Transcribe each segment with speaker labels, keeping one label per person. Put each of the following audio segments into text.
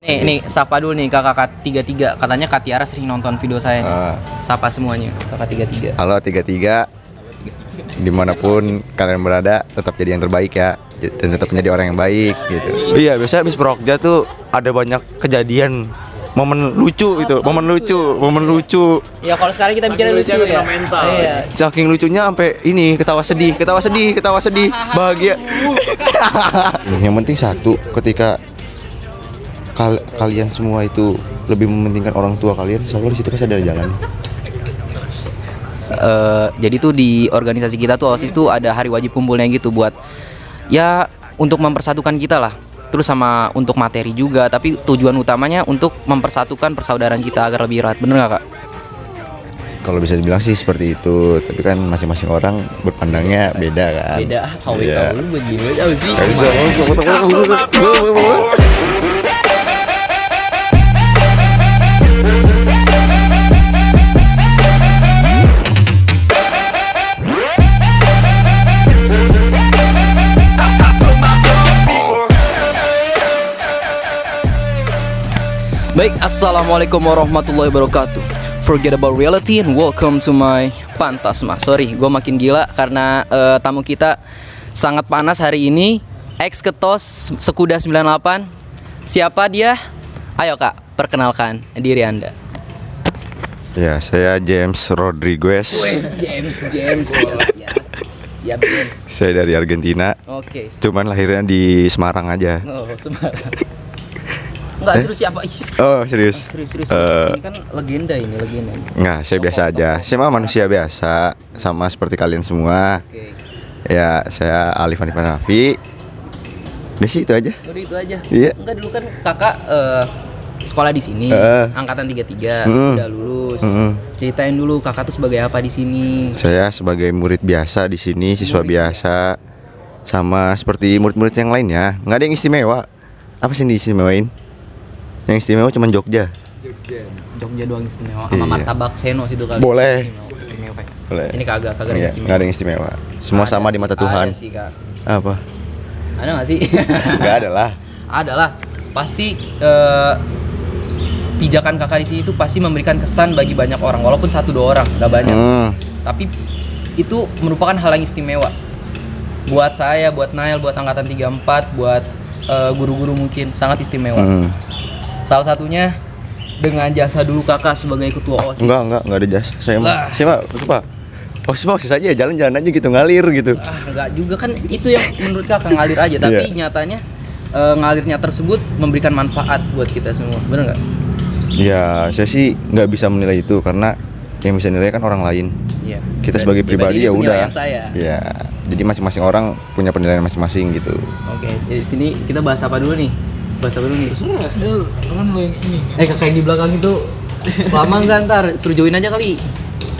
Speaker 1: Nih, sapa dulu nih kakak 33. Katanya Kak Tiara sering nonton video saya nih. Sapa semuanya, kakak 33.
Speaker 2: Halo 33. Dimanapun kalian berada, tetap jadi yang terbaik ya. Dan tetap menjadi orang yang baik gitu.
Speaker 3: Iya, biasanya habis Prokja tuh ada banyak kejadian momen lucu itu, momen lucu.
Speaker 1: Ya kalau sekarang kita bicara lucu ya. Iya.
Speaker 3: Saking lucunya sampai ini ketawa sedih, bahagia.
Speaker 2: Yang penting satu, ketika kalian semua itu lebih mementingkan orang tua kalian, insya Allah di situ pasti ada jalan.
Speaker 1: Jadi tuh di organisasi kita tuh OSIS tuh ada hari wajib kumpulnya gitu buat ya untuk mempersatukan kita lah. Terus sama untuk materi juga, tapi tujuan utamanya untuk mempersatukan persaudaraan kita agar lebih erat. Bener nggak Kak?
Speaker 2: Kalau bisa dibilang sih seperti itu, tapi kan masing-masing orang berpandangnya beda kan.
Speaker 1: Beda.
Speaker 2: Iya.
Speaker 1: Lu begini aja sih. Baik, assalamualaikum warahmatullahi wabarakatuh. Forget about reality and welcome to my Pantasma. Sorry, gue makin gila karena tamu kita sangat panas hari ini. Ex-ketos Sekuda 98. Siapa dia? Ayo Kak, perkenalkan diri Anda.
Speaker 2: Ya, saya James Rodriguez.
Speaker 1: James. Siap James.
Speaker 2: Saya dari Argentina.
Speaker 1: Oke.
Speaker 2: Cuman lahirnya di Semarang aja.
Speaker 1: Oh, Semarang. Enggak serius siapa?
Speaker 2: Oh, serius?
Speaker 1: Serius. Ini kan legenda.
Speaker 2: Nggak, saya biasa aja. Saya mah manusia biasa, sama seperti kalian semua.
Speaker 1: Oke.
Speaker 2: Ya, saya Alif Hanif Hanafi. Udah sih itu aja.
Speaker 1: Udah itu aja.
Speaker 2: Iya.
Speaker 1: Enggak, dulu kan Kakak sekolah di sini, angkatan 33, udah lulus. Ceritain dulu Kakak tuh sebagai apa di sini?
Speaker 2: Saya sebagai murid biasa di sini, siswa biasa. Sama seperti murid-murid yang lainnya, nggak ada yang istimewa. Apa sih yang diistimewain? Yang istimewa cuma Jogja.
Speaker 1: Jogja doang istimewa. Sama martabak Seno situ kali.
Speaker 2: Boleh.
Speaker 1: Istimewa.
Speaker 2: Boleh.
Speaker 1: Sini kagak ada
Speaker 2: Iya,
Speaker 1: istimewa.
Speaker 2: nggak ada yang istimewa. Semua
Speaker 1: Ada
Speaker 2: sama di mata
Speaker 1: sih,
Speaker 2: Tuhan.
Speaker 1: Ada sih Kak.
Speaker 2: Apa?
Speaker 1: Ada nggak sih?
Speaker 2: Nggak ada lah.
Speaker 1: Ada lah. Pasti pijakan Kakak di sini tuh pasti memberikan kesan bagi banyak orang, walaupun 1-2 orang, nggak banyak. Tapi itu merupakan hal yang istimewa. Buat saya, buat Nail, buat angkatan 34, buat guru-guru mungkin sangat istimewa. Salah satunya dengan jasa dulu Kakak sebagai ketua OSIS.
Speaker 2: Enggak ada jasa. Saya mah OSIS aja, jalan-jalan aja gitu, ngalir gitu.
Speaker 1: Enggak juga kan, itu yang menurut Kakak ngalir aja, tapi nyatanya ngalirnya tersebut memberikan manfaat buat kita semua. Bener nggak?
Speaker 2: Ya, saya sih nggak bisa menilai itu karena yang bisa nilai kan orang lain.
Speaker 1: Iya.
Speaker 2: Kita sebagai pribadi ya udah.
Speaker 1: Saya.
Speaker 2: Ya, jadi masing-masing orang punya penilaian masing-masing gitu.
Speaker 1: Oke, di sini kita bahas apa dulu nih?
Speaker 4: Kan lu yang ini.
Speaker 1: Kakak yang di belakang itu lama nggak, ntar suruh join aja kali.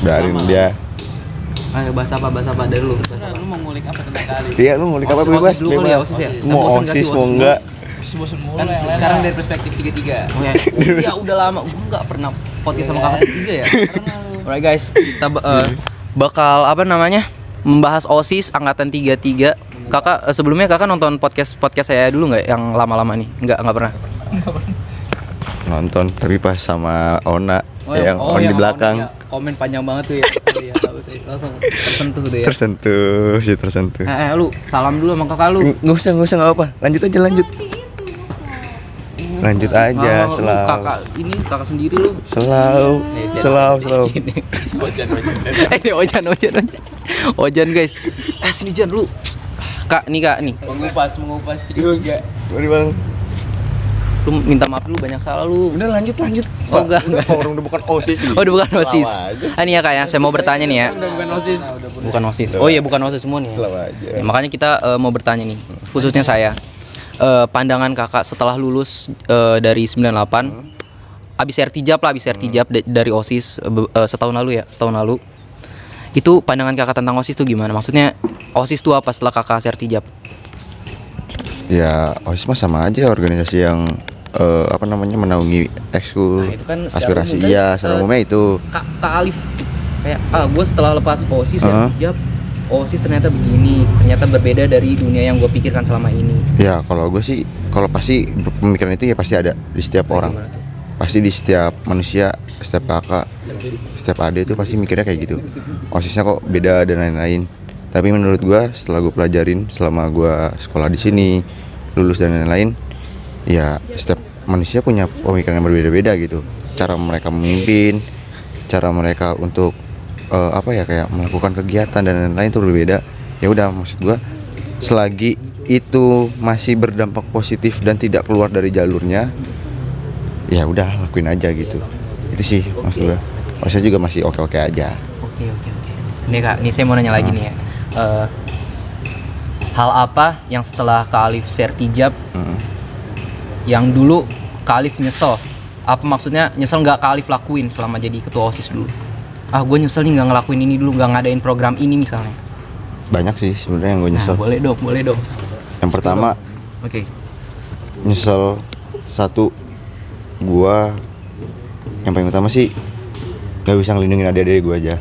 Speaker 2: Biarin dia.
Speaker 1: Ayo bahas apa dari lu?
Speaker 4: Lu mau ngulik apa tentang kali?
Speaker 2: Iya, lu mau apa
Speaker 1: OSIS
Speaker 2: bebas?
Speaker 1: dulu kali ya, OSIS ya?
Speaker 2: Mau
Speaker 1: Bosan nggak
Speaker 2: OSIS
Speaker 1: sih
Speaker 2: mau enggak?
Speaker 4: Bosen mulu
Speaker 1: Kan
Speaker 4: yang lain.
Speaker 1: sekarang dari perspektif 33. Oh ya udah lama, gue nggak pernah podcast sama kakak 3 ya. Alright guys, kita bakal membahas OSIS angkatan 33. Kakak sebelumnya Kakak nonton podcast saya dulu nggak yang lama-lama nih? Nggak pernah.
Speaker 2: Nonton, tapi pas sama Ona yang on di belakang.
Speaker 1: Ona, ya. Komen panjang banget tuh ya. Iya, tahu saya langsung tersentuh deh ya.
Speaker 2: Tersentuh.
Speaker 1: Lu salam dulu sama kakak lu.
Speaker 2: Nggak usah nggak apa. Lanjut aja. Lanjut aja, selalu.
Speaker 1: Kakak ini kakak sendiri lu.
Speaker 2: Selalu.
Speaker 1: Ojan guys. Sini Jan lu. Kak nih.
Speaker 4: Mengupas 33.
Speaker 2: Mari Bang.
Speaker 1: Lu minta maaf dulu, banyak salah lu.
Speaker 2: Udah lanjut.
Speaker 1: Oh enggak.
Speaker 2: Orang udah bukan OSIS.
Speaker 1: Oh udah bukan OSIS. Ini ya Kak ya, saya mau bertanya nih ya.
Speaker 4: Udah bukan OSIS.
Speaker 1: Bukan OSIS. Oh iya bukan OSIS semua nih.
Speaker 2: Selalu aja.
Speaker 1: Ya, makanya kita mau bertanya nih, khususnya saya. Pandangan Kakak setelah lulus dari 98, abis RTJAP dari OSIS setahun lalu. Itu pandangan Kakak tentang OSIS tuh gimana? Maksudnya OSIS tuh apa setelah Kakak sertijab?
Speaker 2: Ya, OSIS mah sama aja organisasi yang menaungi ekskul,
Speaker 1: Nah, itu kan
Speaker 2: aspirasi.
Speaker 1: secara umum
Speaker 2: Iya, secara umumnya itu.
Speaker 1: Kak Alif kayak gue setelah lepas OSIS sertijab OSIS ternyata begini, ternyata berbeda dari dunia yang gue pikirkan selama ini.
Speaker 2: Ya kalau gue sih, kalau pasti pemikiran itu ya pasti ada di setiap orang.
Speaker 1: Gimana tuh?
Speaker 2: Pasti di setiap manusia, setiap kakak, setiap adik itu pasti mikirnya kayak gitu. OSISnya kok beda dan lain-lain. Tapi menurut gue setelah gue pelajarin selama gue sekolah di sini, lulus dan lain-lain, ya setiap manusia punya pemikiran yang berbeda-beda gitu. Cara mereka memimpin, cara mereka untuk kayak melakukan kegiatan dan lain-lain itu berbeda. Ya udah, maksud gue selagi itu masih berdampak positif dan tidak keluar dari jalurnya, ya udah lakuin aja gitu. Itu sih maksud gue. Saya juga masih oke-oke aja.
Speaker 1: Oke. Nih Kak, nih saya mau nanya lagi nih ya. Hal apa yang setelah Kak Alif sertijab yang dulu Kak Alif nyesel? Apa maksudnya nyesel nggak Kak Alif lakuin selama jadi ketua OSIS dulu? Gue nyesel nih nggak ngelakuin ini dulu, nggak ngadain program ini misalnya.
Speaker 2: Banyak sih sebenarnya yang gue nyesel.
Speaker 1: Nah, boleh dong.
Speaker 2: Yang pertama,
Speaker 1: Oke.
Speaker 2: nyesel satu, gua yang paling utama sih nggak bisa ngelindungin adik-adik gue aja.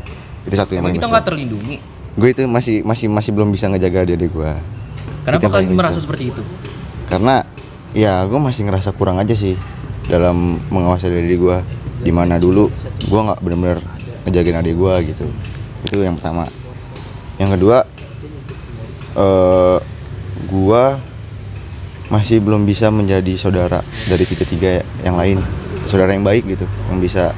Speaker 2: Itu satu yang
Speaker 1: Emang
Speaker 2: paling
Speaker 1: kita
Speaker 2: nyesel.
Speaker 1: nggak terlindungi?
Speaker 2: Gue itu masih belum bisa ngejaga adik-adik gue.
Speaker 1: Kenapa
Speaker 2: Itu yang paling
Speaker 1: kalian merasa
Speaker 2: nyesel.
Speaker 1: seperti itu?
Speaker 2: Karena ya gue masih ngerasa kurang aja sih dalam mengawasi adik gue. Dimana dulu gue nggak benar-benar ngejagain adik gue gitu. Itu yang pertama. Yang kedua, gue masih belum bisa menjadi saudara dari tiga-tiga yang lain, saudara yang baik gitu, yang bisa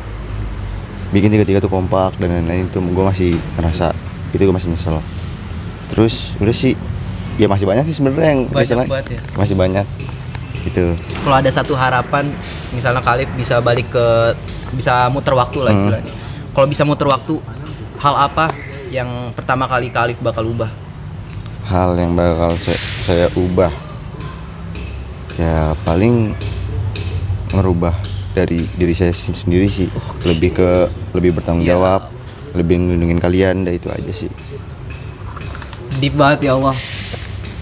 Speaker 2: bikin tiga-tiga tuh kompak dan lain-lain. Itu gue masih ngerasa itu, gue masih nyesel. Terus udah sih, ya masih banyak sih sebenarnya yang
Speaker 1: Banyak
Speaker 2: nyesel.
Speaker 1: banget ya.
Speaker 2: Masih banyak gitu.
Speaker 1: Kalau ada satu harapan, misalnya Kak Alif bisa bisa muter waktu lah istilahnya. Kalau bisa muter waktu, hal apa yang pertama kali Kak Alif bakal ubah?
Speaker 2: Hal yang bakal saya ubah, ya paling ngerubah dari diri saya sendiri sih. Lebih bertanggung
Speaker 1: Siap.
Speaker 2: jawab, lebih ngelindungin kalian, dah itu aja sih.
Speaker 1: Deep banget ya Allah.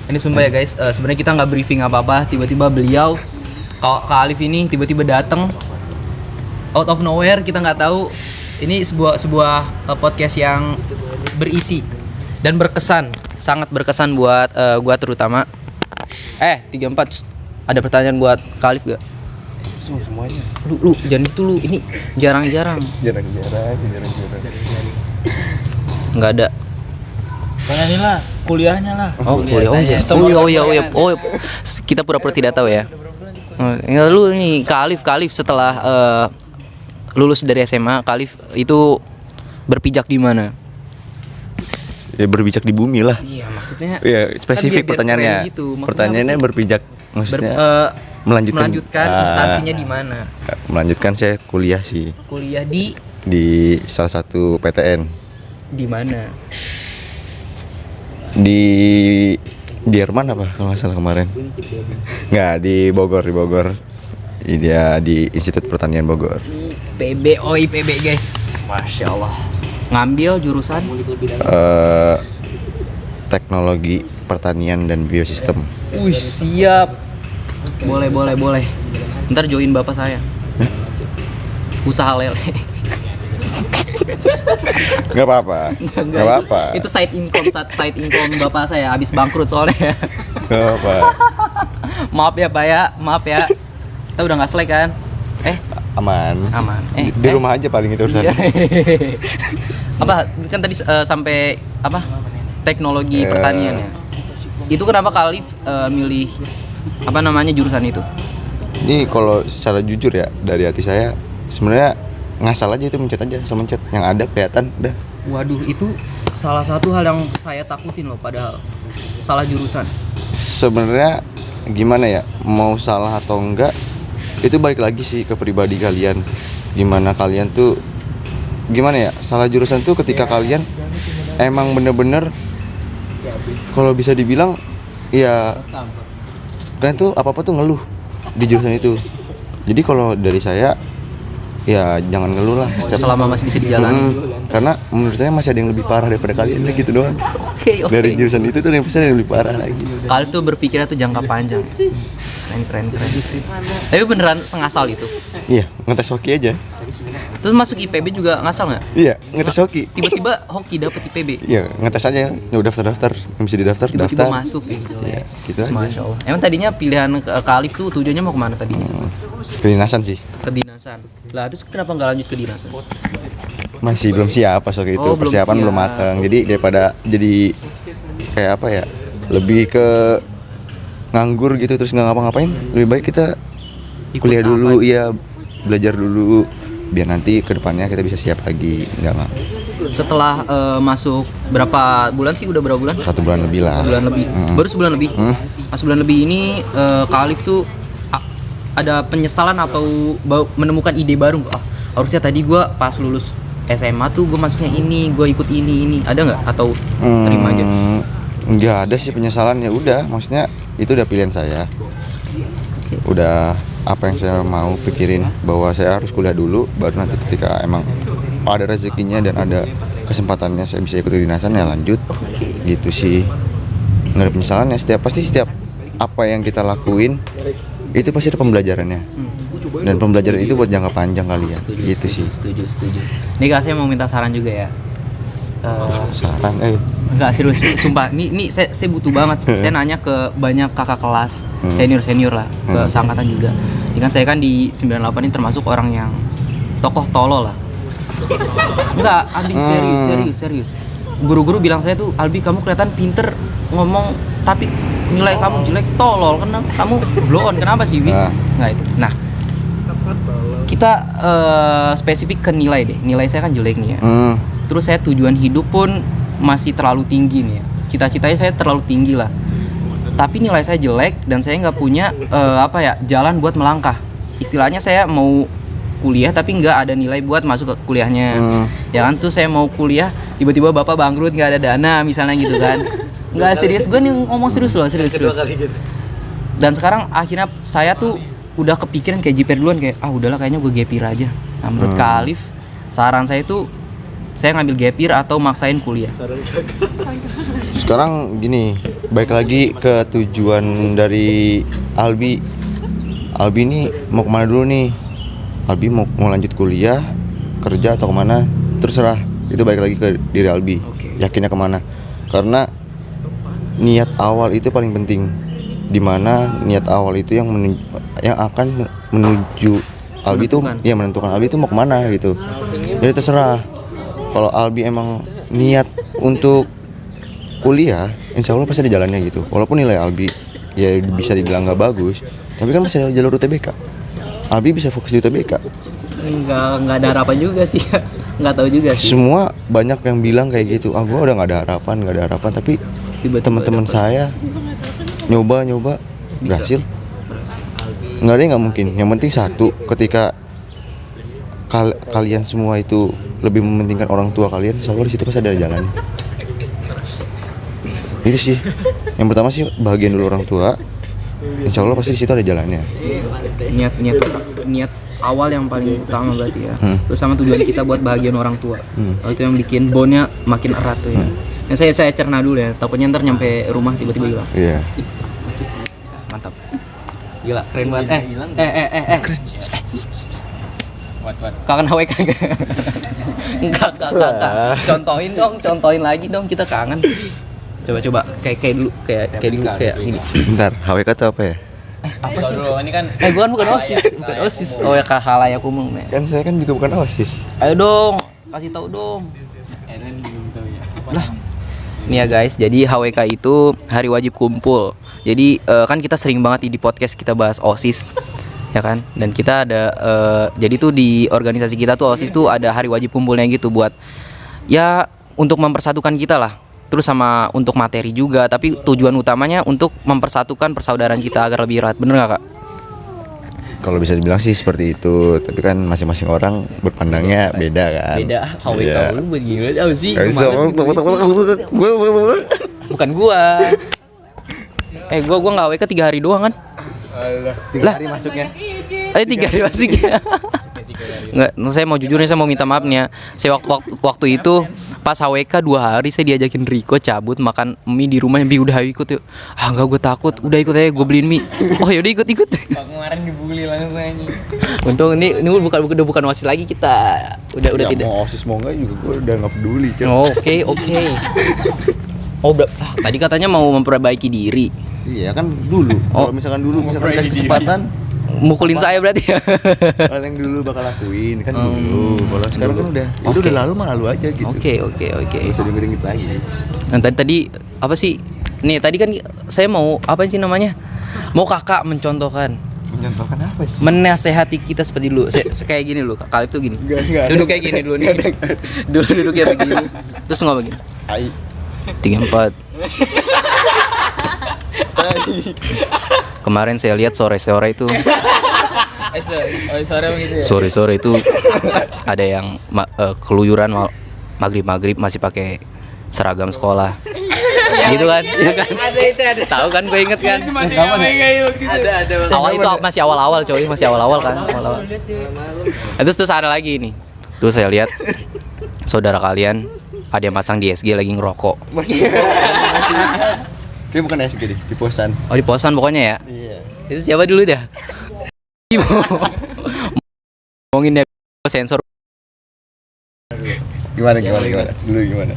Speaker 1: Ini sumpah ya guys, sebenarnya kita nggak briefing apa-apa, tiba-tiba beliau Kak Alif ini tiba-tiba datang out of nowhere, kita nggak tahu. Ini sebuah podcast yang berisi dan berkesan, sangat berkesan buat gua terutama. 34, ada pertanyaan buat Kak Alif gak?
Speaker 3: Semuanya.
Speaker 1: Lu jangan gitu lu, ini jarang-jarang.
Speaker 3: Jarang-jarang.
Speaker 1: Nggak ada.
Speaker 4: Tanyain lah, kuliahnya lah.
Speaker 1: Oh, kuliah. Oh iya. Kita pura-pura tidak tahu ya. Lu nih Kak Alif setelah lulus dari SMA, Kak Alif itu berpijak di mana?
Speaker 2: Ya berpijak di bumi lah.
Speaker 1: Iya, maksudnya
Speaker 2: Ya spesifik
Speaker 1: kan biar
Speaker 2: pertanyaannya.
Speaker 1: keren gitu. Maksudnya
Speaker 2: Pertanyaannya
Speaker 1: apa sih?
Speaker 2: berpijak, maksudnya
Speaker 1: melanjutkan
Speaker 2: melanjutkan.
Speaker 1: instansinya di mana?
Speaker 2: Melanjutkan saya kuliah sih
Speaker 1: Kuliah di
Speaker 2: salah satu PTN
Speaker 1: mana?
Speaker 2: di Jerman apa kalau nggak salah kemarin. Nggak, di Bogor. Dia di Institut Pertanian Bogor.
Speaker 1: IPB guys. Masya Allah. Ngambil jurusan
Speaker 2: Teknologi Pertanian dan Biosistem.
Speaker 1: Wih, siap. Boleh. Ntar join bapak saya. Usaha lele.
Speaker 2: Nggak apa-apa.
Speaker 1: Itu side income bapak saya habis bangkrut soalnya.
Speaker 2: Nggak apa.
Speaker 1: Maaf ya. Kita udah nggak selek kan?
Speaker 2: Aman. Di rumah aja paling itu urusan.
Speaker 1: Iya. Apa kan tadi sampai apa? Teknologi pertanian ya. Itu kenapa Kak Alif milih jurusan itu?
Speaker 2: Ini kalau secara jujur ya, dari hati saya sebenarnya ngasal aja, itu mencet aja, asal mencet yang ada kelihatan udah.
Speaker 1: Waduh, itu salah satu hal yang saya takutin loh, padahal salah jurusan.
Speaker 2: Sebenarnya gimana ya, mau salah atau enggak itu balik lagi sih ke pribadi kalian. Gimana kalian tuh, gimana ya, salah jurusan tuh ketika kalian emang bener-bener kalau bisa dibilang ya kalian tuh apa-apa tuh ngeluh di jurusan itu. Jadi kalau dari saya ya jangan ngeluh lah
Speaker 1: selama masih bisa dijalani.
Speaker 2: Karena menurut saya masih ada yang lebih parah daripada kalian gitu doang.
Speaker 1: Oke.
Speaker 2: Dari jurusan itu tuh yang pasti ada yang lebih parah lagi.
Speaker 1: Kalian tuh berpikirnya tuh jangka panjang. Keren. Tapi beneran sengasal itu.
Speaker 2: Iya, ngetes hoki aja.
Speaker 1: Terus masuk IPB juga ngasal nggak?
Speaker 2: Iya, ngetes hoki.
Speaker 1: Tiba-tiba hoki dapet IPB.
Speaker 2: Iya, ngetes aja. Udah daftar, yang bisa didaftar,
Speaker 1: Tiba-tiba
Speaker 2: daftar.
Speaker 1: masuk gitu.
Speaker 2: Iya, gitu aja.
Speaker 1: Masya Allah. Emang tadinya pilihan ke Alif tuh tujuannya mau kemana tadi?
Speaker 2: Kedinasan sih.
Speaker 1: Kedinasan. Lah terus kenapa nggak lanjut ke dinasan?
Speaker 2: Masih belum siap pas waktu itu.
Speaker 1: Oh, belum
Speaker 2: Persiapan
Speaker 1: siap.
Speaker 2: belum matang. Jadi daripada jadi kayak apa ya? Lebih ke nganggur gitu terus nggak ngapa-ngapain. Lebih baik kita
Speaker 1: Ikut
Speaker 2: kuliah
Speaker 1: apa
Speaker 2: dulu, iya, belajar dulu biar nanti ke depannya kita bisa siap lagi. Enggak.
Speaker 1: Setelah masuk berapa bulan sih? Udah berapa bulan?
Speaker 2: 1 bulan lebih lah.
Speaker 1: Sebulan lebih. Baru sebulan lebih. Pas sebulan lebih ini Kak Alif tuh ada penyesalan atau menemukan ide baru nggak? Harusnya tadi gue pas lulus SMA tuh gue masuknya ini, gue ikut ini. Ada nggak? Atau terima aja?
Speaker 2: Nggak ada sih penyesalan, ya udah, maksudnya itu udah pilihan saya. Udah apa yang saya mau pikirin bahwa saya harus kuliah dulu, baru nanti ketika emang ada rezekinya dan ada kesempatannya saya bisa ikut kedinasan ya lanjut. Gitu sih. Nggak ada penyesalan ya, setiap apa yang kita lakuin itu pasti ada pembelajarannya. Dan pembelajaran itu buat jangka panjang kali ya. Gitu sih.
Speaker 1: Setuju. Nih Kak, saya mau minta saran juga ya.
Speaker 2: Saran
Speaker 1: Enggak, serius, sumpah. Ini saya butuh banget. Saya nanya ke banyak kakak kelas, senior lah, ke seangkatan juga. Ini kan saya kan di 98 ini termasuk orang yang tokoh tolol lah. Enggak, Albi serius. Guru-guru bilang saya tuh, Albi kamu kelihatan pinter ngomong, tapi nilai kamu jelek, tolol. Kenapa? Kamu blow on, kenapa sih, Wi? Enggak itu. Nah, kita spesifik ke nilai deh. Nilai saya kan jelek nih ya. Terus saya tujuan hidup pun masih terlalu tinggi nih ya. Cita-citanya saya terlalu tinggi lah. Tapi nilai saya jelek dan saya nggak punya jalan buat melangkah. Istilahnya saya mau kuliah tapi nggak ada nilai buat masuk ke kuliahnya. Ya kan tuh saya mau kuliah tiba-tiba bapak bangkrut nggak ada dana misalnya gitu kan. Nggak serius, gue nih ngomong serius loh, serius. Dan sekarang akhirnya saya tuh udah kepikiran kayak jiper duluan kayak udahlah kayaknya gue gap year aja. Nah menurut Kak Alif saran saya itu saya ngambil gap year atau maksain kuliah.
Speaker 2: Sekarang gini, baik lagi ke tujuan dari Albi. Albi ini mau kemana dulu nih? Albi mau lanjut kuliah, kerja atau kemana? Terserah. Itu baik lagi ke diri Albi. Yakinnya kemana? Karena niat awal itu paling penting. Dimana niat awal itu yang akan menuju Albi itu, ya menentukan Albi itu mau kemana gitu. Jadi terserah. Kalau Albi emang niat untuk kuliah, insya Allah pasti ada jalannya gitu. Walaupun nilai Albi ya bisa dibilang nggak bagus, tapi kan masih ada jalur UTBK. Albi bisa fokus di UTBK.
Speaker 1: Nggak ada harapan juga sih. Nggak tahu juga sih.
Speaker 2: Semua banyak yang bilang kayak gitu. Gua udah nggak ada harapan. Tapi teman-teman saya nyoba berhasil. Nggak ada yang nggak mungkin. Yang penting satu, ketika kalian semua itu lebih mementingkan orang tua kalian, insya Allah di situ pasti ada jalannya. Itu sih. Yang pertama sih bahagian dulu orang tua. Insya Allah pasti di situ ada jalannya.
Speaker 1: Niat awal yang paling utama berarti ya. Terus sama tujuan kita buat bahagian orang tua. Itu yang bikin bondnya makin erat tuh ya. Yang saya cerna dulu ya. Takutnya ntar nyampe rumah tiba-tiba hilang.
Speaker 2: Iya.
Speaker 1: Mantap. Gila, keren banget. Kangen HWK enggak? Enggak. Contohin lagi dong, kita kangen. Coba kayak dulu kayak gini.
Speaker 2: Bentar, HWK itu apa ya?
Speaker 1: Apa sih? Ini kan gua kan bukan OSIS. Oh ya halayak umum ya.
Speaker 2: Kan saya kan juga bukan OSIS.
Speaker 1: Ayo dong, kasih tahu dong. Lah. Nih ya guys, jadi HWK itu hari wajib kumpul. Jadi kan kita sering banget di podcast kita bahas OSIS. Ya kan, dan kita ada jadi tuh di organisasi kita tuh OSIS tuh ada hari wajib kumpulnya gitu buat ya untuk mempersatukan kita lah, terus sama untuk materi juga, tapi tujuan utamanya untuk mempersatukan persaudaraan kita agar lebih erat. Bener nggak Kak?
Speaker 2: Kalau bisa dibilang sih seperti itu, tapi kan masing-masing orang berpandangnya beda kan.
Speaker 1: Beda. HWK lu buat gila apa sih? Bukan gua. Gua nggak HWK 3 hari doang kan?
Speaker 2: 3 hari masuknya.
Speaker 1: 3 hari masuknya. Nggak, saya mau jujur nih, saya mau minta maaf nih ya. Saya waktu itu pas HWK 2 hari saya diajakin Riko cabut makan mie di rumahnya. Bi, udah ayo ikut yuk. Ah enggak, gue takut. Udah ikut aja, gue beliin mie. Oh yaudah ikut.
Speaker 5: Kemarin dibully langsung anjing.
Speaker 1: Untung ini bukan OSIS lagi kita. Udah
Speaker 2: Ya,
Speaker 1: tidak.
Speaker 2: mau OSIS mau enggak juga gue udah nggak peduli, Cok.
Speaker 1: Oh, Oke. Oh, tadi katanya mau memperbaiki diri.
Speaker 2: Iya kan dulu. Kalau misalkan dikasih kesempatan,
Speaker 1: Mukulin saya berarti ya.
Speaker 2: hal yang dulu bakal lakuin kan dulu. Kalau sekarang kan udah, itu
Speaker 1: Oke.
Speaker 2: udah lalu mah lalu aja gitu.
Speaker 1: Oke.
Speaker 2: Gak usah diinget lagi.
Speaker 1: Nah, tadi apa sih? Nih, tadi kan saya mau apa sih namanya? Mau kakak mencontohkan,
Speaker 2: Mencontohkan apa sih?
Speaker 1: menasehati kita seperti dulu. Kayak gini dulu, Kak Kalif tuh gini.
Speaker 2: Enggak.
Speaker 1: Duduk kayak gini dulu nih. Dulu duduknya begini. Terus ngomong begini.
Speaker 2: Ai.
Speaker 1: 3 4. Kemarin saya lihat sore-sore itu.
Speaker 5: Sore begitu ya.
Speaker 1: Sore-sore itu ada yang keluyuran maghrib masih pakai seragam sekolah. Gitu kan? Iya kan?
Speaker 5: Ada.
Speaker 1: Tahu kan, gue inget kan?
Speaker 5: Ada.
Speaker 1: Awal itu masih awal-awal coy, masih awal-awal kan. Awal-awal. Terus ada lagi nih. Tuh saya lihat saudara kalian ada yang masang di SG lagi ngerokok.
Speaker 2: Kayak bukan SG deh, di posan.
Speaker 1: Oh, di posan pokoknya ya.
Speaker 2: Iya.
Speaker 1: Itu siapa dulu dah? Ngomongin ya sensor.
Speaker 2: Gimana? Dulu gimana?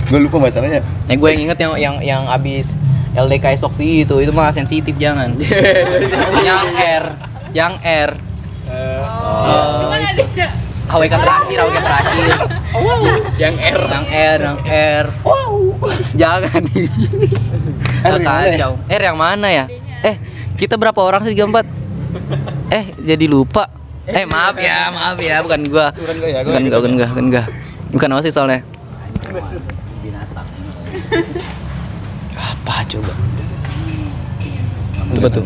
Speaker 2: Gue lupa masalahnya.
Speaker 1: Gue yang inget yang abis LDKS waktu itu mah sensitif jangan. yang R. HWK terakhir. Yang R. Jangan. Kacau. R yang mana ya? Kita berapa orang sih? 3 4. Jadi lupa. Maaf ya, bukan gua. Bukan gua. Bukan OSIS soalnya. Apa coba? Coba tuh.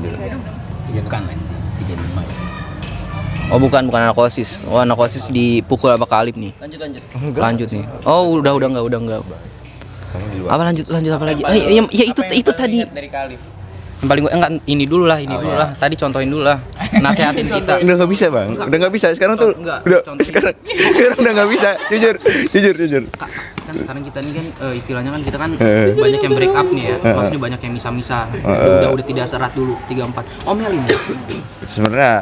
Speaker 1: Oh bukan anak OSIS. Oh anak OSIS dipukul sama Kalip nih. Lanjut nih. Oh udah enggak. Apa lanjut apa lagi? Ya itu tadi.
Speaker 5: Dari Kalif.
Speaker 1: Yang paling gue enggak ini dulu lah. Tadi contohin dulu lah. Nasehatin kita.
Speaker 2: Udah nggak bisa bang, udah nggak bisa sekarang tuh.
Speaker 1: Enggak,
Speaker 2: Udah
Speaker 1: contohin.
Speaker 2: sekarang udah nggak bisa. Jujur.
Speaker 1: Kan sekarang kita nih kan istilahnya kan kita kan banyak yang break up nih ya. Maksudnya banyak yang misah-misah. Udah tidak serat dulu 3 4. Omelin ya.
Speaker 2: Sebenarnya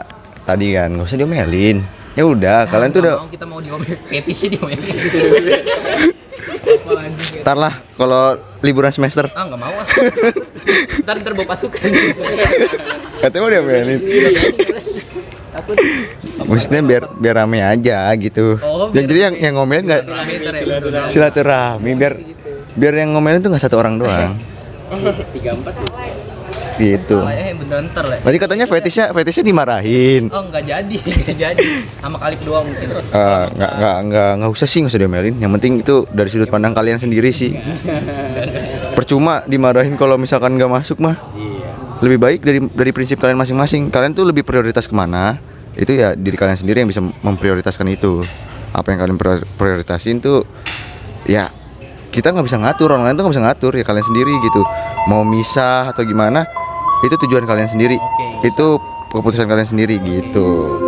Speaker 2: tadi kan nggak usah diomelin. Ya udah, kalian tuh udah.
Speaker 1: Kita mau diomelin. Fetishnya diomelin.
Speaker 2: Ntar lah kalau liburan semester.
Speaker 1: Enggak mau ah. Ntar bawa pasukan.
Speaker 2: Katanya mau diomelin.
Speaker 1: Takut.
Speaker 2: Maksudnya biar rame aja gitu.
Speaker 1: Oh,
Speaker 2: Yang jadi yang ngomelin nggak silaturahmi biar yang ngomelin tuh nggak 1 orang doang.
Speaker 1: 3 4.
Speaker 2: Gitu.
Speaker 1: Salah beneran ntar lah.
Speaker 2: Tadi katanya fetishnya dimarahin.
Speaker 1: Oh enggak jadi. Sama Kalip doang mungkin.
Speaker 2: Nggak usah diomelin. Yang penting itu dari sudut pandang kalian sendiri sih. Percuma dimarahin kalau misalkan nggak masuk mah. Lebih baik dari prinsip kalian masing-masing. Kalian tuh lebih prioritas kemana? Itu ya diri kalian sendiri yang bisa memprioritaskan itu. Apa yang kalian prioritasin tuh ya kita nggak bisa ngatur, orang lain tuh nggak bisa ngatur, ya kalian sendiri gitu. Mau misah atau gimana, itu tujuan kalian sendiri. Itu keputusan kalian sendiri gitu.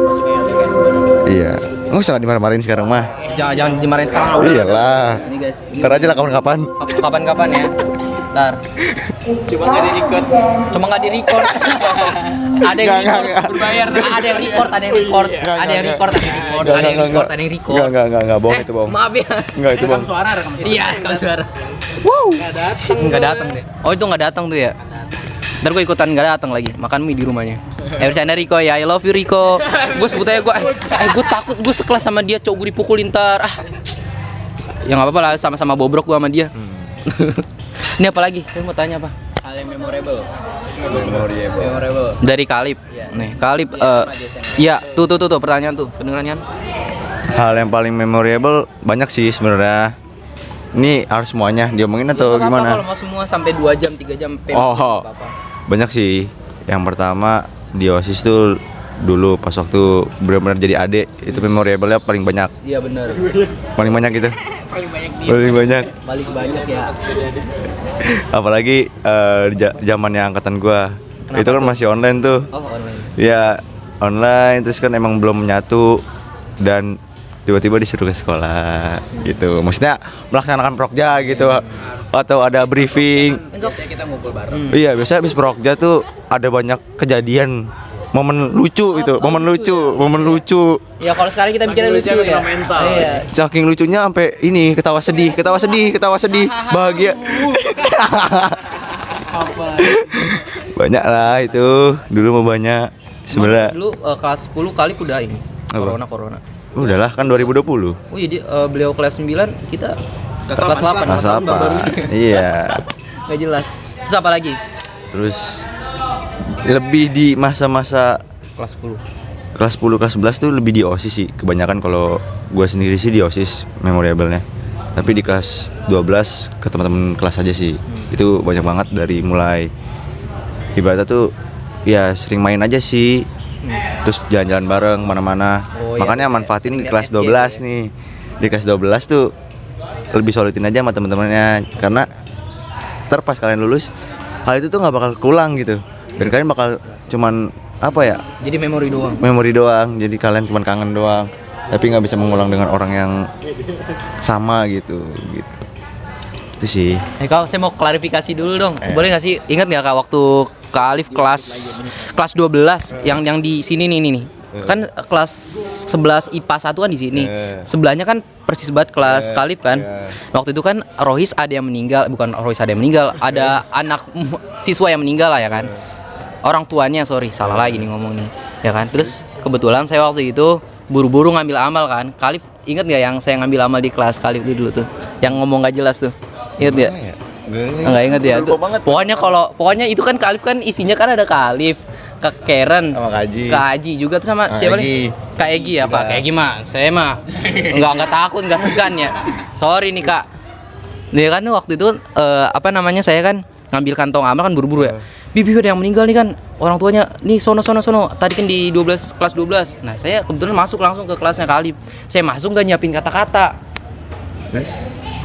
Speaker 2: Iya. Nggak usah dimarah-marahin sekarang mah.
Speaker 1: Jangan dimarahin sekarang lah.
Speaker 2: Iyalah.
Speaker 1: Ini guys.
Speaker 2: Ntar aja lah kapan-kapan.
Speaker 1: Kapan-kapan ya. Ntar.
Speaker 5: Cuma nggak di record.
Speaker 1: Ada yang record.
Speaker 2: Nggak.
Speaker 1: Berbayar. Ada yang record. Ada yang record.
Speaker 2: Nggak, bohong itu bohong.
Speaker 1: Maaf ya.
Speaker 2: Nggak, itu bohong.
Speaker 5: Rekam suara.
Speaker 1: Iya, rekam suara. Nggak datang deh. Oh itu nggak datang tuh ya. Ntar gue ikutan nggak datang lagi. Makan mie di rumahnya. Bercanda Riko ya. I love you Riko. Gue sebut aja gue takut. Gue sekelas sama dia. Cowok gue dipukulin ntar. Ya nggak apa-apa lah. Sama-sama bobrok gue sama dia. Ini apa lagi? Saya mau tanya apa?
Speaker 5: Hal yang memorable.
Speaker 1: Dari Kalip. Nih Kalip. Ya tuh pertanyaan tuh. Kedengerannya?
Speaker 2: Hal yang paling memorable banyak sih sebenarnya. Ini harus semuanya diomongin atau gimana?
Speaker 1: Kalau mau semua sampai 2 jam 3 jam.
Speaker 2: Banyak sih. Yang pertama di OSIS tuh dulu pas waktu benar-benar jadi adik itu memorable-nya paling banyak.
Speaker 1: Iya benar.
Speaker 2: Paling banyak gitu. Paling banyak.
Speaker 1: Balik banyak ya.
Speaker 2: Apalagi zamannya angkatan gua.
Speaker 1: Kenapa
Speaker 2: itu kan
Speaker 1: tuh?
Speaker 2: masih online tuh.
Speaker 1: Oh online.
Speaker 2: Ya online terus kan emang belum menyatu dan tiba-tiba disuruh ke sekolah gitu. Maksudnya melaksanakan prokja gitu atau ada briefing.
Speaker 5: Biasanya kita ngumpul bareng.
Speaker 2: Iya, biasanya habis prokja tuh ada banyak kejadian momen lucu itu, momen lucu.
Speaker 1: Ya kalau sekarang kita mikirnya lucu ya.
Speaker 5: mental.
Speaker 1: Iya.
Speaker 2: Saking lucunya sampai ini ketawa sedih, bahagia. Banyak lah itu, dulu mau banyak. Sebenarnya
Speaker 1: Dulu kelas 10 kali udah ini.
Speaker 2: Apa?
Speaker 1: Corona.
Speaker 2: udahlah kan 2020.
Speaker 1: Oh iya beliau kelas 9, kita kelas 8.
Speaker 2: Kelas
Speaker 1: tahun
Speaker 2: apa?
Speaker 1: baru ini.
Speaker 2: Iya.
Speaker 1: Nggak jelas. Terus apa lagi?
Speaker 2: Terus lebih di masa-masa
Speaker 1: Kelas 10.
Speaker 2: kelas 10 kelas 11 tuh lebih di OSIS sih. Kebanyakan kalau gue sendiri sih di OSIS memorable-nya. Tapi di kelas 12 ke teman-teman kelas aja sih. Itu banyak banget dari mulai ibaratnya tuh ya sering main aja sih. Terus jalan-jalan bareng mana-mana.
Speaker 1: Oh, iya,
Speaker 2: Makanya
Speaker 1: iya.
Speaker 2: manfaatin
Speaker 1: Sering
Speaker 2: di
Speaker 1: liat
Speaker 2: kelas
Speaker 1: SJ
Speaker 2: 12
Speaker 1: ya.
Speaker 2: nih. Di kelas 12 tuh lebih solidin aja sama teman-temannya karena ntar pas kalian lulus hal itu tuh nggak bakal keulang gitu. Dan kalian bakal cuman apa ya?
Speaker 1: Jadi memori doang.
Speaker 2: Memori doang. Jadi kalian cuman kangen doang. Tapi nggak bisa mengulang dengan orang yang sama gitu. Itu sih.
Speaker 1: Kak, saya mau klarifikasi dulu dong. Boleh nggak sih? Ingat nggak Kak waktu Kak Alif kelas 12 yang di sini nih. Kan kelas 11 IPA 1 kan di sini. Sebelahnya kan persis banget kelas Kak Alif kan. Waktu itu kan Rohis ada yang meninggal, bukan Rohis ada yang meninggal, ada anak siswa yang meninggal lah ya kan. Orang tuanya, salah lagi nih ngomong nih. Ya kan? Terus kebetulan saya waktu itu buru-buru ngambil amal kan. Kak Alif ingat nggak yang saya ngambil amal di kelas Kak Alif itu dulu tuh? Yang ngomong nggak jelas tuh. Ingat nggak? Enggak inget ya. Pokoknya itu kan Kak Alif kan isinya kan ada Kak Alif, Kak Karen,
Speaker 2: Sama Kak Aji.
Speaker 1: Kak Aji juga tuh sama siapa nih? Kak Egi ya Pak. Kak Egi mah saya mah enggak takut, enggak segan ya. Sorry nih Kak. Nih kan waktu itu saya kan ngambil kantong amal kan buru-buru ya. Bibi ada yang meninggal nih kan, orang tuanya nih sono. Tadi kan di 12 kelas 12. Nah, saya kebetulan masuk langsung ke kelasnya Kak Alif. Saya masuk gak nyiapin kata-kata.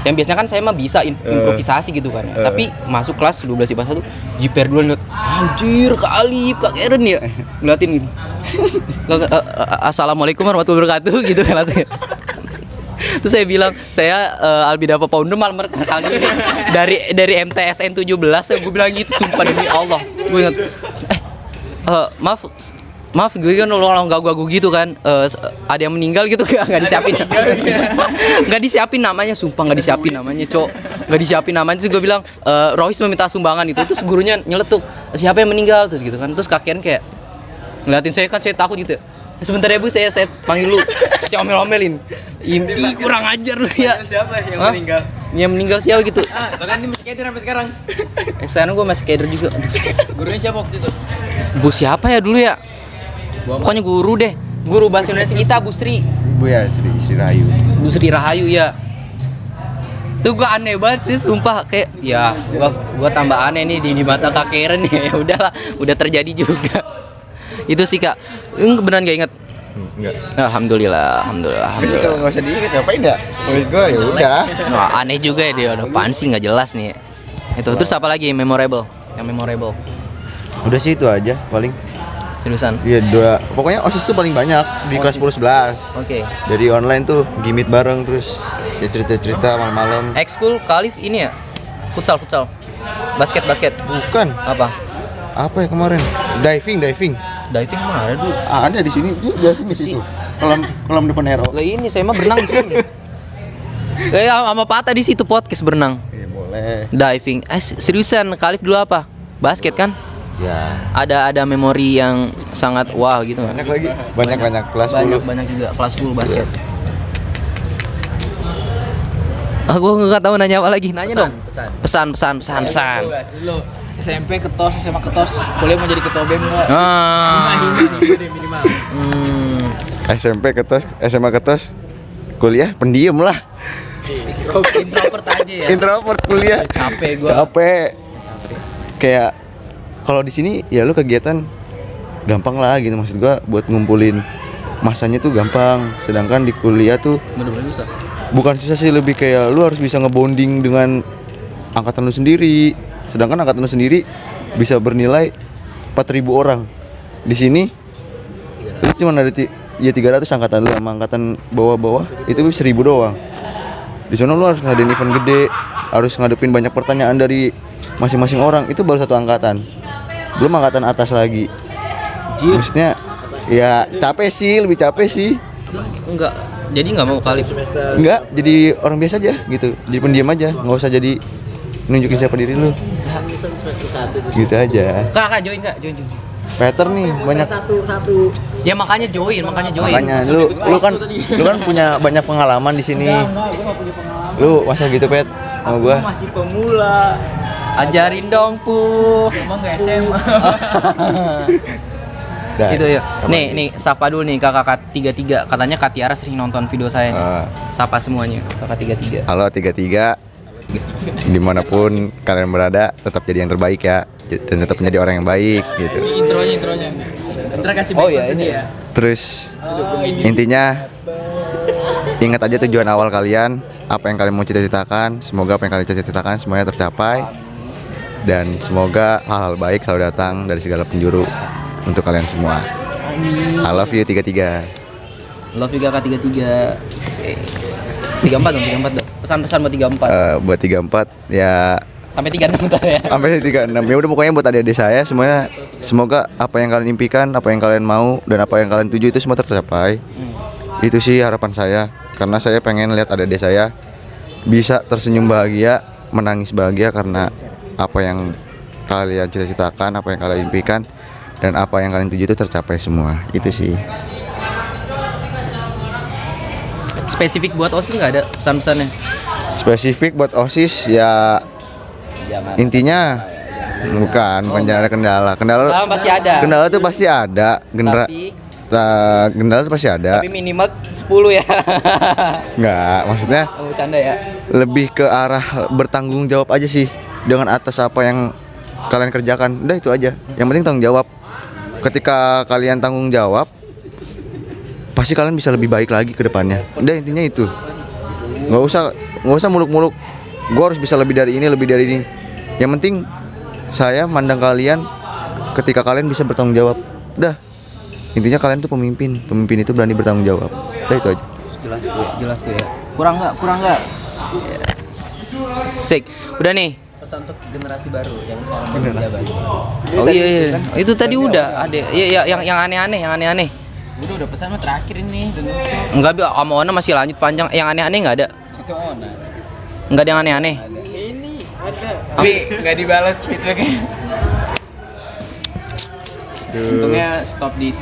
Speaker 1: Yang biasanya kan saya mah bisa improvisasi gitu kan ya. Tapi masuk kelas 12 IPA 1 jiper duluan liat, anjir Kak Alif, Kak Karen ya. Ngeliatin gini. Langsung assalamualaikum warahmatullahi wabarakatuh gitu kan langsung. Terus saya bilang, saya Albidava Founder Malmer kali ini dari MTSN 17 gue bilang gitu sumpah demi Allah. Gue ingat maaf gue kan orang gagu-gagu gitu kan, ada yang meninggal gitu nggak disiapin nggak disiapin namanya, sumpah nggak disiapin namanya nggak disiapin namanya. Terus gue bilang Rohis meminta sumbangan itu, terus gurunya nyeletuk siapa yang meninggal terus gitu kan. Terus kakian kayak ngeliatin saya kan, saya takut gitu ya. Sebentar ya Bu, saya panggil lu. Saya omel-omelin. Ini kurang ajar lu ya.
Speaker 5: Siapa yang
Speaker 1: Hah?
Speaker 5: meninggal?
Speaker 1: Yang meninggal siapa gitu?
Speaker 5: Bahkan dia masih skater sampai sekarang.
Speaker 1: Sekarang gue masih skater juga.
Speaker 5: Gurunya siapa waktu itu?
Speaker 1: Bu siapa ya dulu ya? Pokoknya guru deh. Guru bahasa Indonesia kita Bu Sri.
Speaker 2: Bu ya Sri Rahayu.
Speaker 1: Bu Sri Rahayu ya. Itu gue aneh banget sih sumpah, kayak ya gua tambah aneh nih di mata Kak Karen ya. Ya udahlah, udah terjadi juga. Itu sih Kak. Beneran gak inget?
Speaker 2: Enggak.
Speaker 1: Alhamdulillah.
Speaker 2: Kalau nggak usah diinget ngapain ya? Menurut gue ya udah.
Speaker 1: Wah, aneh juga ya dia, udah apaan sih nggak jelas nih. Itu terus apa lagi yang memorable?
Speaker 2: Udah sih itu aja paling.
Speaker 1: Seriusan?
Speaker 2: Iya pokoknya OSIS tuh paling banyak di kelas 10 11.
Speaker 1: Oke.
Speaker 2: Dari online tuh gimit bareng terus ya cerita malam-malam.
Speaker 1: Ekskul Kak Alif ini ya? Futsal. Basket.
Speaker 2: Bukan.
Speaker 1: Apa?
Speaker 2: Apa ya kemarin? Diving.
Speaker 1: Diving mana ada dulu?
Speaker 2: Ada di sini. Diving di situ. Kolam depan hero.
Speaker 1: Lah ini saya mah berenang di sini. Kayak sama Pata di situ podcast berenang.
Speaker 2: Iya boleh.
Speaker 1: Diving. Seriusan Kak Alif dulu apa? Basket kan?
Speaker 2: Ya.
Speaker 1: Ada memori yang sangat wah gitu nggak?
Speaker 2: Banyak lagi. Banyak kelas 10.
Speaker 1: Banyak juga kelas 10 basket. Gue nggak tahu nanya apa lagi. Nanya dong. Pesan.
Speaker 4: Lu SMP ketos, SMA ketos, kuliah mau jadi ketua BEM enggak? Minimal.
Speaker 2: SMP ketos, SMA ketos, kuliah pendiam lah.
Speaker 1: Introvert aja ya.
Speaker 2: Introvert kuliah.
Speaker 1: Capek gue.
Speaker 2: Capek. Kayak kalau di sini ya lu kegiatan gampang lah gitu, maksud gua buat ngumpulin masanya tuh gampang. Sedangkan di kuliah tuh
Speaker 1: Bener-bener susah.
Speaker 2: bukan susah sih, lebih kayak lu harus bisa ngebonding dengan angkatan lu sendiri. Sedangkan angkatan lu sendiri bisa bernilai 4.000 orang. Di sini atas cuma ada 300 angkatan lu sama angkatan bawah-bawah itu 1000 doang. Di sana lu harus ngadain event gede, harus ngadepin banyak pertanyaan dari masing-masing orang. Itu baru satu angkatan. Belum angkatan atas lagi. Maksudnya ya capek sih, lebih capek sih.
Speaker 1: Terus jadi nggak mau kali.
Speaker 2: Enggak, jadi orang biasa aja gitu. Jadi pendiam aja, nggak usah jadi nunjukin siapa diri lu. Gitu aja.
Speaker 1: Kak, join.
Speaker 2: Peter nih banyak.
Speaker 1: Ya makanya join.
Speaker 2: Makanya lu kan punya banyak pengalaman di sini. Lu masa gitu Pet sama gua?
Speaker 4: Masih pemula.
Speaker 1: Ajarin dong, Pu.
Speaker 4: Emang nggak SMA.
Speaker 2: Dah,
Speaker 1: Gitu ya.
Speaker 2: sama
Speaker 1: Nih, sapa dulu nih kakak 33. Katanya Kak Tiara sering nonton video saya. Sapa semuanya, kakak 33.
Speaker 2: Halo 33. Dimanapun kalian berada, tetap jadi yang terbaik ya, dan tetap menjadi orang yang baik gitu.
Speaker 4: Intronya. Ntar kasih backsound sedih ya.
Speaker 2: Terus intinya ingat aja tujuan awal kalian, apa yang kalian mau cita-citakan. Semoga apa yang kalian cita-citakan semuanya tercapai, dan semoga hal-hal baik selalu datang dari segala penjuru untuk kalian semua. I love you 33.
Speaker 1: Love juga Kak 33. 34 dong. Pesan-pesan buat 34.
Speaker 2: Buat 34 ya
Speaker 1: Sampai 36 ntar ya.
Speaker 2: sampai 36. Ya udah pokoknya buat adik-adik saya semuanya, semoga apa yang kalian impikan, apa yang kalian mau, dan apa yang kalian tuju itu semua tercapai. Itu sih harapan saya, karena saya pengen lihat adik-adik saya bisa tersenyum bahagia, menangis bahagia karena apa yang kalian cita-citakan, apa yang kalian impikan, dan apa yang kalian tuju itu tercapai semua. Itu sih.
Speaker 1: Spesifik buat OSIS nggak ada pesan-pesannya?
Speaker 2: Spesifik buat OSIS ya, intinya bukan jangan ada kendala.
Speaker 1: Kendala pasti ada.
Speaker 2: Kendala tuh pasti ada. Kendala tuh pasti ada.
Speaker 1: Tapi minimal 10 ya.
Speaker 2: Enggak, maksudnya
Speaker 1: Bercanda ya.
Speaker 2: lebih ke arah bertanggung jawab aja sih dengan atas apa yang kalian kerjakan. Udah itu aja. Yang penting tanggung jawab. Ketika kalian tanggung jawab, pasti kalian bisa lebih baik lagi ke depannya. Udah intinya itu. Nggak usah muluk-muluk. Gue harus bisa lebih dari ini. Yang penting saya mandang kalian ketika kalian bisa bertanggung jawab. Udah. Intinya kalian tuh pemimpin. Pemimpin itu berani bertanggung jawab. Udah itu aja.
Speaker 1: Jelas tuh ya. Kurang nggak? Sik. Udah nih. Pesan untuk generasi baru yang sekarang menjabat. Oh iya. Itu tadi udah ada. Iya yang aneh-aneh.
Speaker 4: Udah pesan mah terakhir ini.
Speaker 1: Enggak, sama Ona masih lanjut panjang. Yang aneh-aneh enggak ada?
Speaker 4: Itu Ona.
Speaker 1: Enggak ada yang aneh-aneh.
Speaker 4: Ini ada. Tapi nggak dibalas feedbacknya. Untungnya stop di.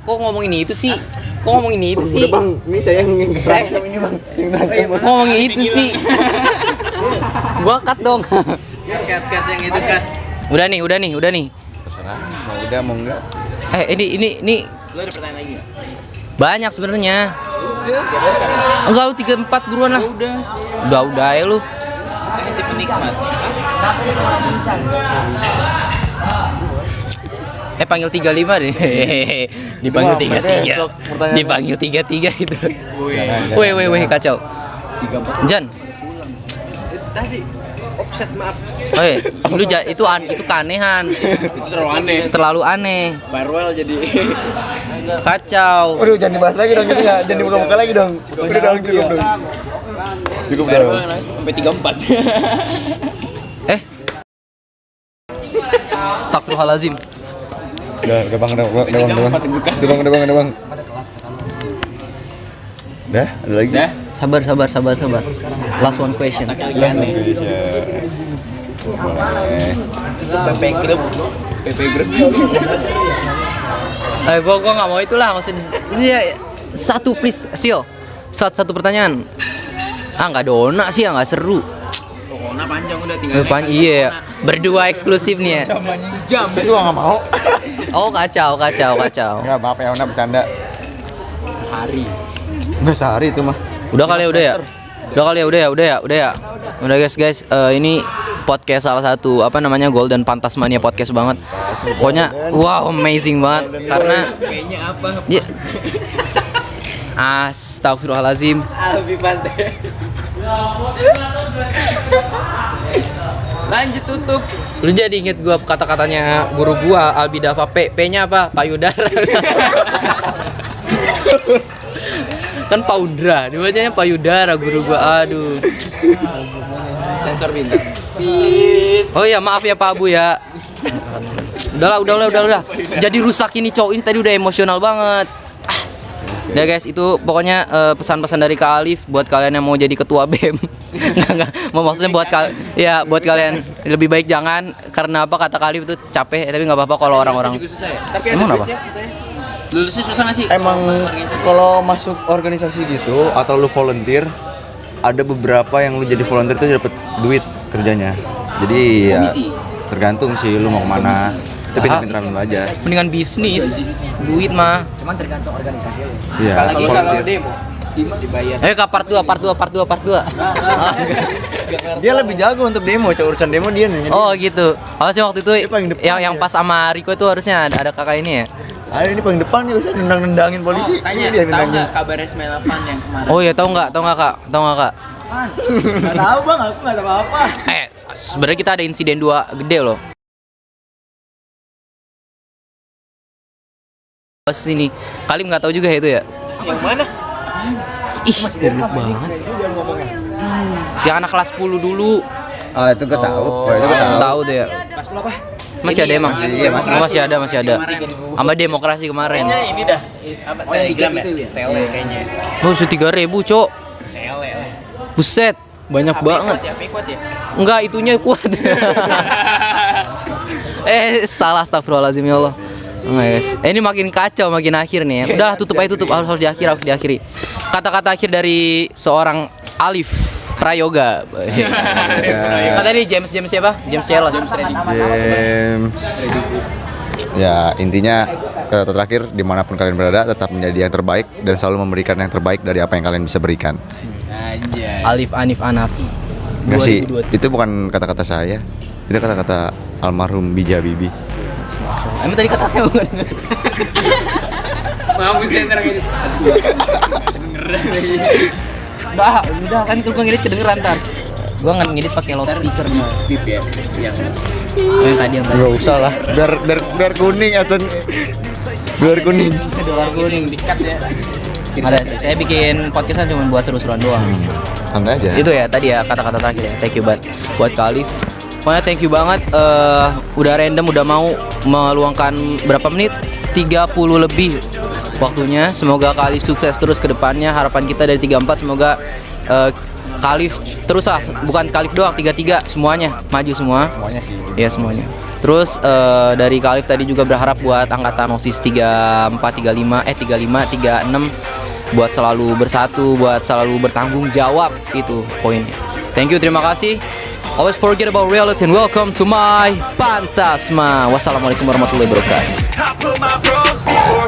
Speaker 1: Kok ngomongin itu sih?
Speaker 2: Ini saya yang ini bang.
Speaker 1: Kok ngomongin itu sih? Gua cut dong.
Speaker 4: Cut yang itu cut.
Speaker 1: Udah nih.
Speaker 2: Terserah. Mau enggak?
Speaker 1: Ini
Speaker 4: Lo ada pertanyaan lagi nggak?
Speaker 1: banyak sebenarnya. Enggak, lu 34 buruan lah. Udah ya lu.
Speaker 4: Ini penikmat.
Speaker 1: Panggil 35 deh. Dipanggil 33. Dipanggil 33 itu. Weh kacau. Jan.
Speaker 4: Tadi offset maaf.
Speaker 1: Itu keanehan.
Speaker 4: Itu
Speaker 1: Terlalu aneh.
Speaker 4: Farewell jadi.
Speaker 1: Kacau.
Speaker 2: Aduh, jangan dibahas lagi dong gitu ya. Jangan dibuka lagi dong. Udah dong, cukup dong. Cukup dong.
Speaker 4: Sampai 34.
Speaker 1: Astagfirullahalazim.
Speaker 2: Udah bang. Udah, ada lagi?
Speaker 4: Udah.
Speaker 1: Sabar. Last one question.
Speaker 4: PP Group.
Speaker 1: Gua nggak mau itulah, nggak usah. Satu please, Sil. Satu pertanyaan. Nggak ada Ona sih, nggak seru.
Speaker 4: Ona panjang udah tinggal.
Speaker 1: Iya, berdua eksklusif nih ya.
Speaker 4: Sejam.
Speaker 2: Saya juga nggak mau.
Speaker 1: Oh kacau.
Speaker 2: Nggak, maaf ya, Ona bercanda.
Speaker 4: Sehari.
Speaker 2: Nggak sehari itu mah.
Speaker 1: Udah kali ya. Udah guys, ini podcast salah satu Golden Pantasmania podcast banget. Pokoknya wow, amazing banget karena
Speaker 4: Kayaknya apa?
Speaker 1: Astagfirullahalazim.
Speaker 4: Lebih pantai.
Speaker 5: Lanjut tutup.
Speaker 1: Lu jadi inget gua kata-katanya guru gua Albi Dava P-nya apa? Payudara. Kan Paudra, dibacanya payudara guru gua. Aduh.
Speaker 5: Sensor bintang.
Speaker 1: Oh iya, maaf ya Pak Abu ya. Udah. Jadi rusak ini cowok ini tadi udah emosional banget. Udah guys, itu pokoknya pesan-pesan dari Kak Alif buat kalian yang mau jadi ketua BEM. Enggak. Maksudnya buat kalian lebih baik jangan, karena apa, kata Kak Alif itu capek, tapi nggak apa-apa kalau orang-orang.
Speaker 5: Juga susah ya. Tapi
Speaker 1: Emang apa?
Speaker 5: Lulusnya susah nggak sih?
Speaker 2: Emang
Speaker 5: Masuk organisasi?
Speaker 2: kalau masuk organisasi gitu atau lu volunteer, ada beberapa yang lu jadi volunteer tuh dapat duit kerjanya. Jadi ya
Speaker 5: Komisi?
Speaker 2: tergantung sih lu mau kemana. Itu pinter-pinteran lu aja.
Speaker 1: Mendingan bisnis, duit mah.
Speaker 4: Cuman tergantung organisasi lu.
Speaker 2: Iya,
Speaker 5: Apalagi kalau
Speaker 2: volunteer.
Speaker 5: demo dibayar.
Speaker 1: Kak part 2.
Speaker 2: Dia lebih jago untuk demo, urusan demo dia nih.
Speaker 1: Oh gitu. Harusnya waktu itu
Speaker 2: Dia paling depan
Speaker 1: yang
Speaker 2: ya.
Speaker 1: pas sama Riko itu harusnya ada kakak ini ya.
Speaker 2: Ada ini paling depan nih, bisa nendang-nendangin polisi.
Speaker 5: Tanya,
Speaker 2: Ini dia
Speaker 5: tahu
Speaker 2: nendangin.
Speaker 5: nggak kabar S98 yang kemarin?
Speaker 1: Oh iya, tahu nggak Kak?
Speaker 4: Enggak tahu Bang, aku enggak tahu apa-apa.
Speaker 1: Sebenarnya kita ada insiden 2 gede loh. Sini, Kalim nggak tahu juga ya itu ya.
Speaker 5: Yang mana?
Speaker 1: Ih, goblok banget. Yang anak kelas 10 dulu.
Speaker 2: Ah, itu gue tahu. Oh, itu gue tahu.
Speaker 1: Tahu tuh ya.
Speaker 4: Kelas 10 apa?
Speaker 1: Masih ada emang?
Speaker 2: Iya,
Speaker 1: Masih ada. Sama demokrasi kemarin.
Speaker 5: Kayaknya ini dah. Apa?
Speaker 4: Oh, yang
Speaker 5: Telegram
Speaker 4: itu
Speaker 5: ya?
Speaker 4: ya?
Speaker 5: Tele kayaknya.
Speaker 1: Oh, 3.000, Cok.
Speaker 5: Tele lah.
Speaker 1: Buset, banyak
Speaker 5: HP
Speaker 1: banget.
Speaker 5: kuat ya, HP kuat ya.
Speaker 1: Enggak, itunya kuat. Salah, astagfirullahaladzim ya Allah. Enggak, guys. Ini makin kacau makin akhir nih ya. Udah tutup harus diakhiri. Kata-kata akhir dari seorang Alif Prayoga. Kata dia James siapa? James Celos.
Speaker 2: James. Ya, intinya kata terakhir, dimanapun kalian berada tetap menjadi yang terbaik dan selalu memberikan yang terbaik dari apa yang kalian bisa berikan.
Speaker 5: Anjay.
Speaker 1: Alif Anif Anafi.
Speaker 2: Enggak sih,
Speaker 1: 2023.
Speaker 2: itu bukan kata-kata saya. Itu kata-kata almarhum Bija Bibi.
Speaker 1: Emang tadi katanya bukan?
Speaker 5: Mampus center gitu.
Speaker 1: Bah, udah kan gua ngedit kedengeran ntar. Gua nggak ngedit pakai loudspeaker nih.
Speaker 5: Bip ya. Yang
Speaker 1: Yang tadi.
Speaker 2: Enggak usah lah, biar kuning atau biar kuning.
Speaker 1: Dolar kuning.
Speaker 5: dikat ya.
Speaker 1: Ada sih. Saya bikin podcastnya cuma buat seru-seruan doang.
Speaker 2: Santai aja.
Speaker 1: Itu ya tadi ya kata-kata terakhir ya. Thank you banget buat Kak Alif. Pokoknya thank you banget udah random, udah mau meluangkan berapa menit? 30 lebih waktunya. Semoga Kak Alif sukses terus ke depannya. Harapan kita dari 34 semoga Kak Alif terus lah, bukan Kak Alif doang, 33 semuanya maju semua.
Speaker 2: Semuanya sih.
Speaker 1: Ya semuanya. Terus dari Kak Alif tadi juga berharap buat angkatan OSIS 34, 35, 36 buat selalu bersatu, buat selalu bertanggung jawab, itu poinnya. Thank you, terima kasih. Always forget about reality and welcome to my Pantasma. Wassalamualaikum warahmatullahi wabarakatuh.
Speaker 6: I put my bros before